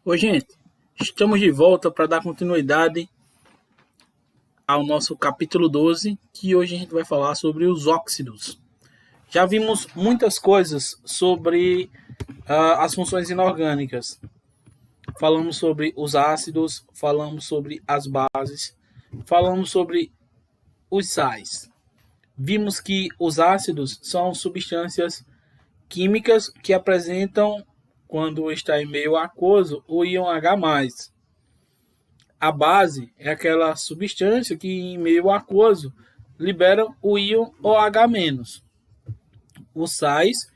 Oi, gente. Estamos de volta para dar continuidade ao nosso capítulo 12, que hoje a gente vai falar sobre os óxidos. Já vimos muitas coisas sobre as funções inorgânicas. Falamos sobre os ácidos, falamos sobre as bases, falamos sobre os sais. Vimos que os ácidos são substâncias químicas que apresentam, quando está em meio aquoso, o íon H+. A base é aquela substância que em meio aquoso libera o íon OH-. Os sais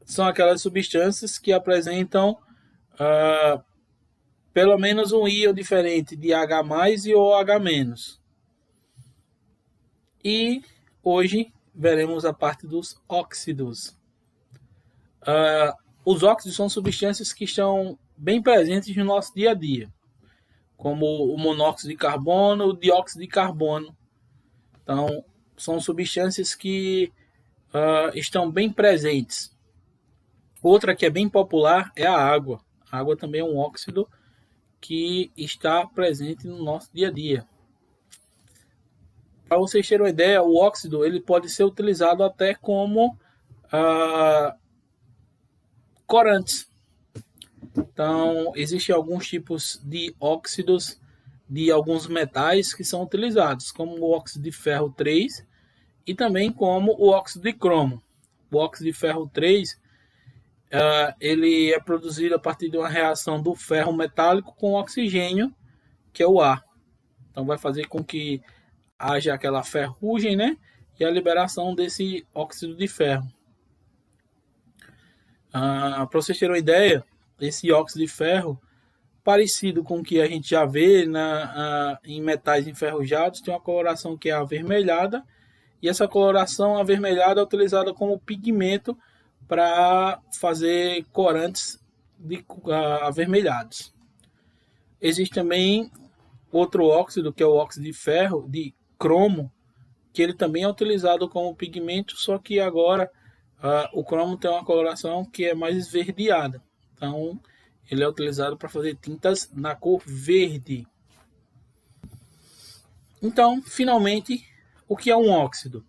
são aquelas substâncias que apresentam pelo menos um íon diferente de H+ e OH-. E hoje veremos a parte dos óxidos. Os óxidos são substâncias que estão bem presentes no nosso dia a dia, como o monóxido de carbono, o dióxido de carbono. Então, são substâncias que estão bem presentes. Outra que é bem popular é a água. A água também é um óxido que está presente no nosso dia a dia. Para vocês terem uma ideia, o óxido ele pode ser utilizado até como corantes. Então, existem alguns tipos de óxidos de alguns metais que são utilizados, como o óxido de ferro 3 e também como o óxido de cromo. O óxido de ferro 3 ele é produzido a partir de uma reação do ferro metálico com oxigênio, que é o ar. Então, vai fazer com que haja aquela ferrugem, né? E a liberação desse óxido de ferro. Para vocês terem uma ideia, esse óxido de ferro, parecido com o que a gente já vê em metais enferrujados, tem uma coloração que é avermelhada, e essa coloração avermelhada é utilizada como pigmento para fazer corantes avermelhados. Existe também outro óxido, que é o óxido de ferro, de cromo, que ele também é utilizado como pigmento, só que agora o cromo tem uma coloração que é mais esverdeada. Então, ele é utilizado para fazer tintas na cor verde. Então, finalmente, o que é um óxido?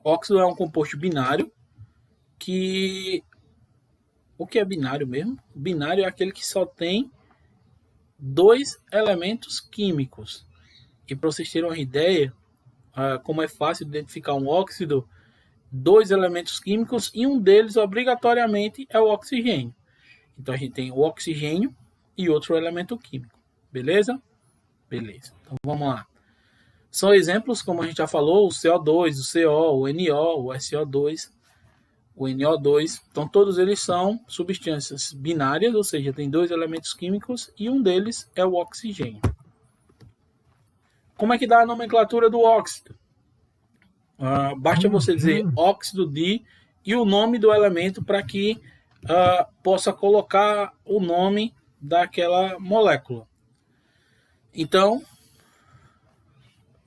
Óxido é um composto binário que... O que é binário mesmo? O binário é aquele que só tem dois elementos químicos. E para vocês terem uma ideia, como é fácil identificar um óxido, dois elementos químicos e um deles obrigatoriamente é o oxigênio. Então a gente tem o oxigênio e outro elemento químico. Beleza? Beleza. Então vamos lá. São exemplos, como a gente já falou, o CO2, o CO, o NO, o SO2, o NO2. Então todos eles são substâncias binárias, ou seja, tem dois elementos químicos e um deles é o oxigênio. Como é que dá a nomenclatura do óxido? Basta você dizer óxido de e o nome do elemento para que possa colocar o nome daquela molécula. Então,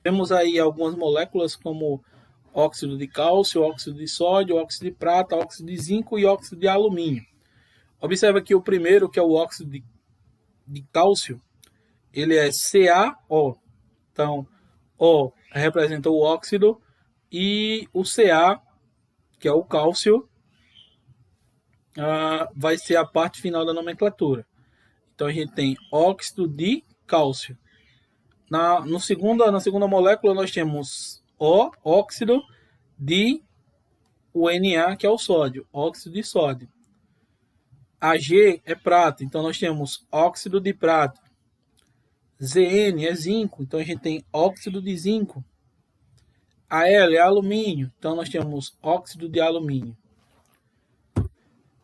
temos aí algumas moléculas como óxido de cálcio, óxido de sódio, óxido de prata, óxido de zinco e óxido de alumínio. Observa que o primeiro, que é o óxido de cálcio, ele é CaO. Então, O representa o óxido e o Ca, que é o cálcio, vai ser a parte final da nomenclatura. Então, a gente tem óxido de cálcio. Na segunda molécula, nós temos O, óxido de o Na, que é o sódio, óxido de sódio. Ag é prata, então nós temos óxido de prata. Zn é zinco, então a gente tem óxido de zinco. Al é alumínio, então nós temos óxido de alumínio.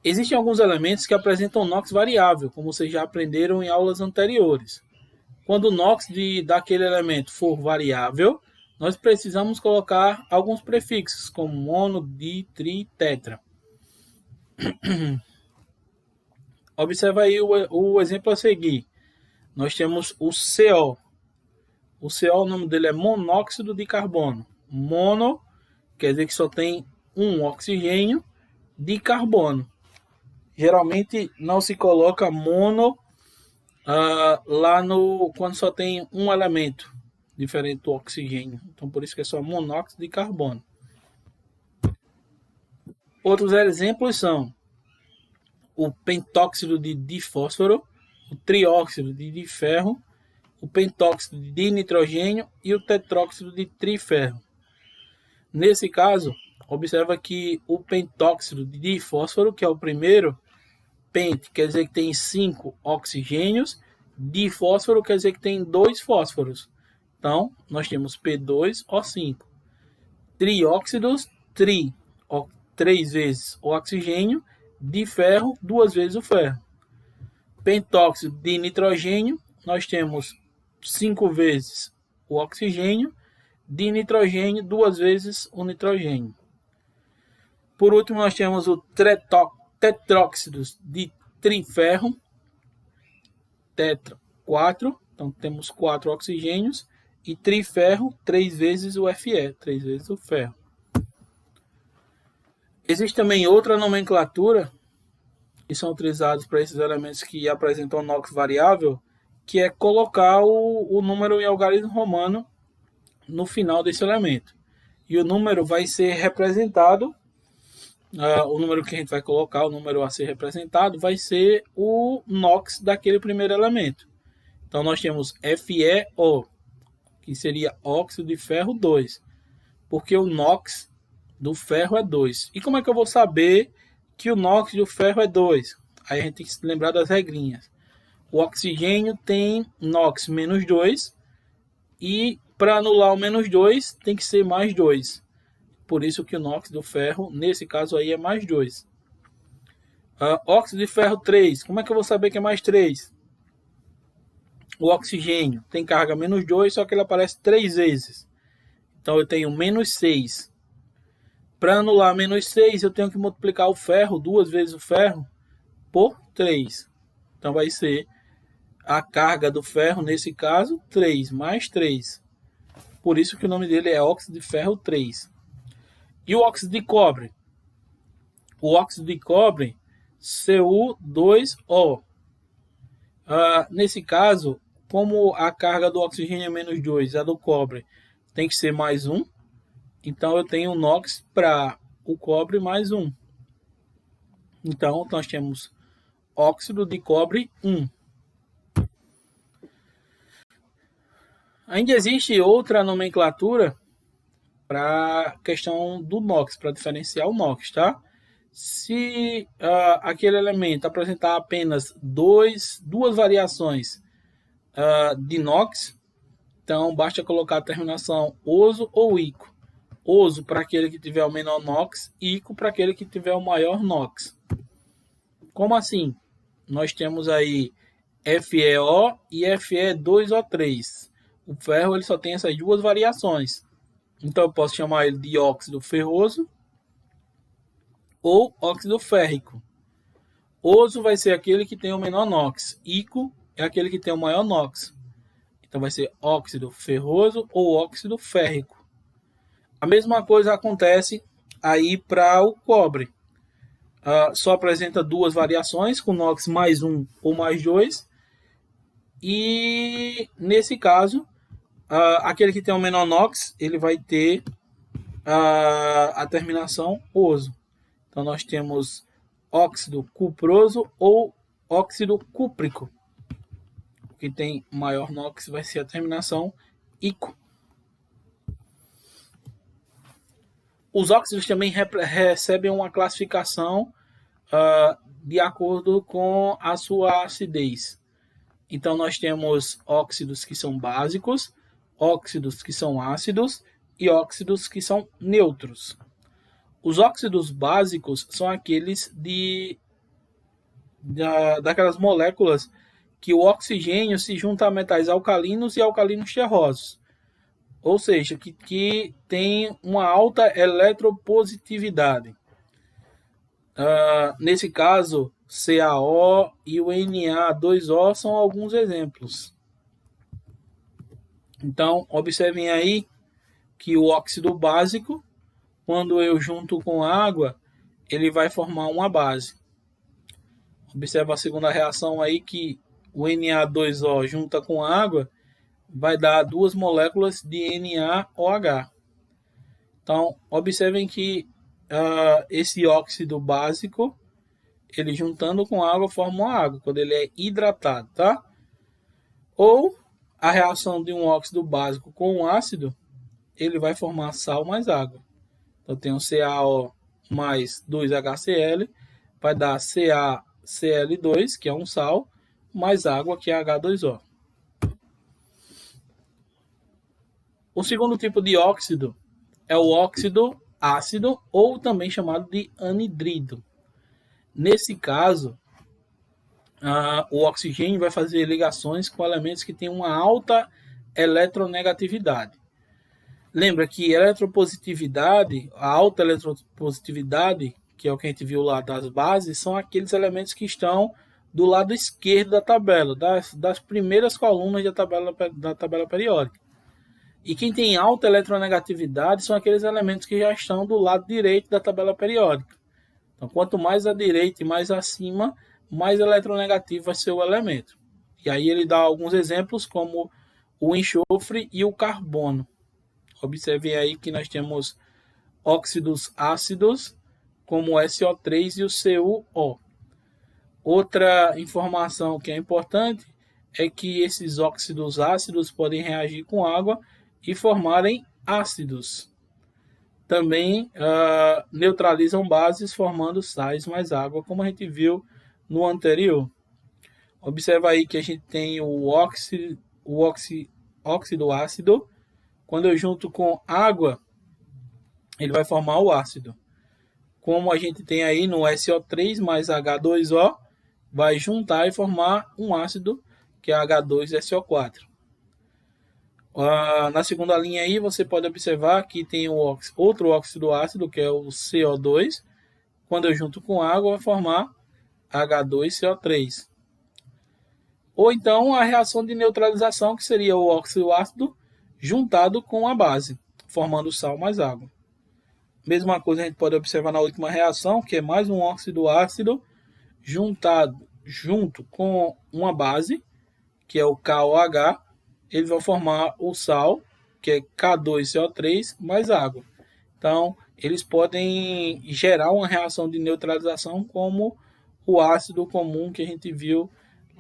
Existem alguns elementos que apresentam NOx variável, como vocês já aprenderam em aulas anteriores. Quando o NOx daquele elemento for variável, nós precisamos colocar alguns prefixos, como mono, di, tri, tetra. Observa aí o exemplo a seguir. Nós temos o CO. O CO, o nome dele é monóxido de carbono. Mono quer dizer que só tem um oxigênio de carbono. Geralmente não se coloca mono quando só tem um elemento diferente do oxigênio. Então, por isso que é só monóxido de carbono. Outros exemplos são o pentóxido de difósforo, o trióxido de diferro, o pentóxido de nitrogênio e o tetróxido de triferro. Nesse caso, observa que o pentóxido de difósforo, que é o primeiro, pent quer dizer que tem 5 oxigênios, difósforo quer dizer que tem 2 fósforos. Então, nós temos P2O5. Trióxidos, 3 vezes o oxigênio, de ferro, 2 vezes o ferro. Pentóxido de nitrogênio, nós temos 5 vezes o oxigênio, de nitrogênio, 2 vezes o nitrogênio. Por último, nós temos o tetróxidos de triferro, tetra, 4, então temos 4 oxigênios, e triferro, 3 vezes o Fe, 3 vezes o ferro. Existe também outra nomenclatura que são utilizados para esses elementos que apresentam NOx variável, que é colocar o número em algarismo romano no final desse elemento. E o número vai ser representado, o número que a gente vai colocar, o número a ser representado, vai ser o NOx daquele primeiro elemento. Então nós temos FeO, que seria óxido de ferro 2, porque o NOx do ferro é 2. E como é que eu vou saber que o NOx do ferro é 2? Aí a gente tem que se lembrar das regrinhas. O oxigênio tem NOx menos 2 e para anular o menos 2 tem que ser mais 2. Por isso que o NOx do ferro, nesse caso aí, é mais 2. Óxido de ferro 3. Como é que eu vou saber que é mais 3? O oxigênio tem carga menos 2, só que ele aparece 3 vezes. Então eu tenho menos 6. Para anular menos 6, eu tenho que multiplicar o ferro, 2 vezes o ferro, por 3. Então vai ser a carga do ferro, nesse caso, 3, mais 3. Por isso que o nome dele é óxido de ferro 3. E o óxido de cobre? O óxido de cobre, Cu2O. Nesse caso, como a carga do oxigênio é menos 2, a do cobre tem que ser mais 1, então eu tenho NOx para o cobre mais 1. Então nós temos óxido de cobre 1. Ainda existe outra nomenclatura para a questão do NOx, para diferenciar o NOx, tá? Se aquele elemento apresentar apenas duas variações de NOx, então basta colocar a terminação oso ou ico. Oso para aquele que tiver o menor NOx, ico para aquele que tiver o maior NOx. Como assim? Nós temos aí FeO e Fe2O3. O ferro ele só tem essas duas variações. Então eu posso chamar ele de óxido ferroso ou óxido férrico. Oso vai ser aquele que tem o menor NOx. Ico é aquele que tem o maior NOx. Então vai ser óxido ferroso ou óxido férrico. A mesma coisa acontece aí para o cobre. Só apresenta duas variações, com NOx mais 1 ou mais 2. E nesse caso, aquele que tem o menor NOx, ele vai ter a terminação oso. Então nós temos óxido cuproso ou óxido cúprico. O que tem maior NOx vai ser a terminação ico. Os óxidos também recebem uma classificação de acordo com a sua acidez. Então nós temos óxidos que são básicos, óxidos que são ácidos e óxidos que são neutros. Os óxidos básicos são aqueles daquelas moléculas que o oxigênio se junta a metais alcalinos e alcalinos terrosos. Ou seja, que tem uma alta eletropositividade. Nesse caso, CaO e o Na2O são alguns exemplos. Então, observem aí que o óxido básico, quando eu junto com água, ele vai formar uma base. Observa a segunda reação aí que o Na2O junta com água, vai dar duas moléculas de NaOH. Então, observem que esse óxido básico, ele juntando com água, forma uma água, quando ele é hidratado, tá? Ou a reação de um óxido básico com um ácido, ele vai formar sal mais água. Então, tem um CaO mais 2HCl, vai dar CaCl2, que é um sal, mais água, que é H2O. O segundo tipo de óxido é o óxido ácido, ou também chamado de anidrido. Nesse caso, o oxigênio vai fazer ligações com elementos que têm uma alta eletronegatividade. Lembra que eletropositividade, a alta eletropositividade, que é o que a gente viu lá das bases, são aqueles elementos que estão do lado esquerdo da tabela, das primeiras colunas da tabela periódica. E quem tem alta eletronegatividade são aqueles elementos que já estão do lado direito da tabela periódica. Então, quanto mais à direita e mais acima, mais eletronegativo vai ser o elemento. E aí ele dá alguns exemplos, como o enxofre e o carbono. Observem aí que nós temos óxidos ácidos, como o SO3 e o CuO. Outra informação que é importante é que esses óxidos ácidos podem reagir com água e formarem ácidos. Também neutralizam bases formando sais mais água, como a gente viu no anterior. Observa aí que a gente tem o óxido ácido. Quando eu junto com água, ele vai formar o ácido. Como a gente tem aí no SO3 mais H2O, vai juntar e formar um ácido, que é H2SO4. Na segunda linha aí, você pode observar que tem outro óxido ácido, que é o CO2. Quando eu junto com água, vai formar H2CO3. Ou então a reação de neutralização, que seria o óxido ácido juntado com a base, formando sal mais água. Mesma coisa a gente pode observar na última reação, que é mais um óxido ácido junto com uma base, que é o KOH, ele vai formar o sal, que é K2CO3 mais água. Então, eles podem gerar uma reação de neutralização como o ácido comum que a gente viu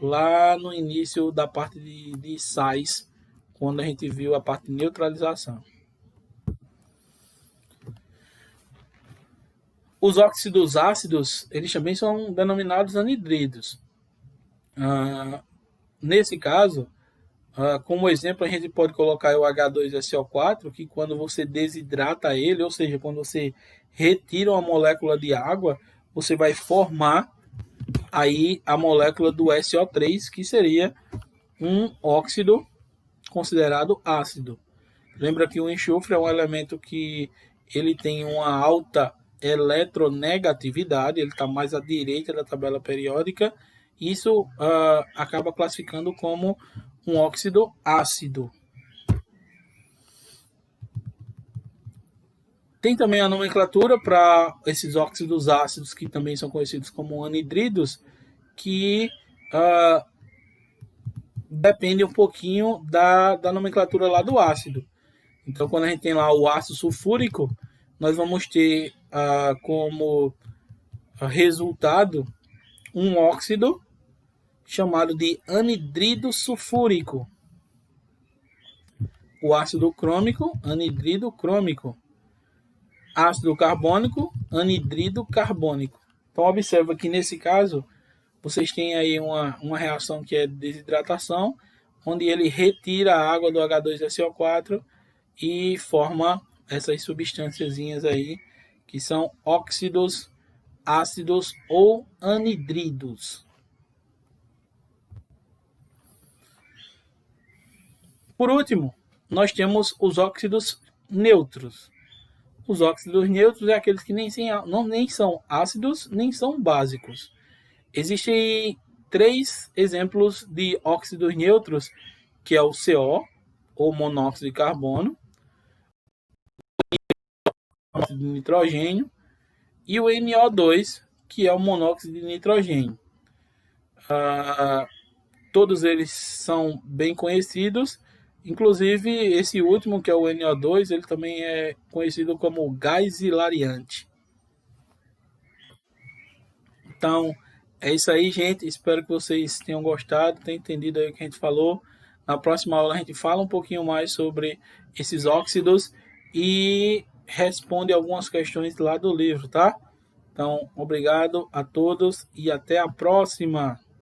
lá no início da parte de sais, quando a gente viu a parte de neutralização. Os óxidos ácidos, eles também são denominados anidridos. Nesse caso, como exemplo, a gente pode colocar o H2SO4, que quando você desidrata ele, ou seja, quando você retira uma molécula de água, você vai formar aí a molécula do SO3, que seria um óxido considerado ácido. Lembra que o enxofre é um elemento que ele tem uma alta eletronegatividade, ele está mais à direita da tabela periódica. Isso acaba classificando como um óxido ácido. Tem também a nomenclatura para esses óxidos ácidos, que também são conhecidos como anidridos, que depende um pouquinho da nomenclatura lá do ácido. Então, quando a gente tem lá o ácido sulfúrico, nós vamos ter como resultado um óxido chamado de anidrido sulfúrico. O ácido crômico, anidrido crômico. Ácido carbônico, anidrido carbônico. Então, observa que nesse caso, vocês têm aí uma reação que é desidratação, onde ele retira a água do H2SO4 e forma essas substânciazinhas aí, que são óxidos ácidos ou anidridos. Por último, nós temos os óxidos neutros. Os óxidos neutros é aqueles que nem são ácidos, nem são básicos. Existem 3 exemplos de óxidos neutros, que é o CO, ou monóxido de carbono, o monóxido de nitrogênio, e o NO2, que é o monóxido de nitrogênio. todos eles são bem conhecidos, inclusive esse último, que é o NO2, ele também é conhecido como gás hilariante. Então, é isso aí, gente. Espero que vocês tenham gostado, tenham entendido aí o que a gente falou. Na próxima aula a gente fala um pouquinho mais sobre esses óxidos e responde algumas questões lá do livro, tá? Então, obrigado a todos e até a próxima!